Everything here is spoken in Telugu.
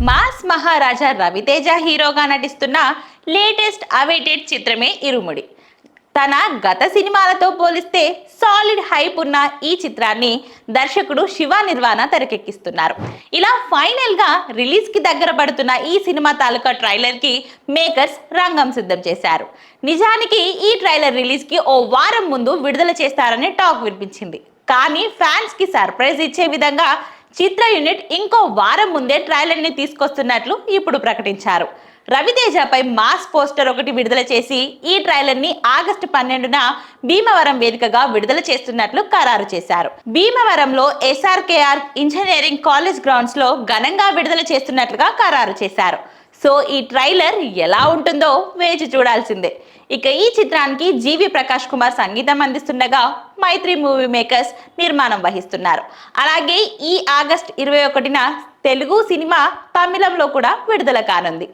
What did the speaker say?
మాస్ మహారాజా రవితేజ హీరోగా నటిస్తున్న లేటెస్ట్ అవైటెడ్ చిత్రమే ఇరుముడి. తన గత సినిమాలతో పోలిస్తే సాలిడ్ హైప్ ఉన్న ఈ చిత్రాన్ని దర్శకుడు శివ నిర్వాణ తెరకెక్కిస్తున్నారు. ఇలా ఫైనల్ గా రిలీజ్ కి దగ్గర పడుతున్న ఈ సినిమా తాలూకా ట్రైలర్ కి మేకర్స్ రంగం సిద్ధం చేశారు. నిజానికి ఈ ట్రైలర్ రిలీజ్ కి ఓ వారం ముందు విడుదల చేస్తారని టాక్ వినిపించింది. కానీ ఫ్యాన్స్ కి సర్ప్రైజ్ ఇచ్చే విధంగా చిత్ర యూనిట్ ఇంకో వారం ముందే ట్రైలర్ ని తీసుకొస్తున్నట్లు ఇప్పుడు ప్రకటించారు. రవితేజపై మాస్ పోస్టర్ ఒకటి విడుదల చేసి ఈ ట్రైలర్ ని ఆగస్టు 12న భీమవరం వేదికగా విడుదల చేస్తున్నట్లు ఖరారు చేశారు. భీమవరంలో SRKR ఇంజనీరింగ్ కాలేజ్ గ్రౌండ్స్ లో ఘనంగా విడుదల చేస్తున్నట్లుగా ఖరారు చేశారు. సో ఈ ట్రైలర్ ఎలా ఉంటుందో వేచి చూడాల్సిందే. ఇక ఈ చిత్రానికి జీవి ప్రకాష్ కుమార్ సంగీతం అందిస్తుండగా మైత్రి మూవీ మేకర్స్ నిర్మాణం వహిస్తున్నారు. అలాగే ఈ ఆగస్టు 21న తెలుగు సినిమా తమిళంలో కూడా విడుదల కానుంది.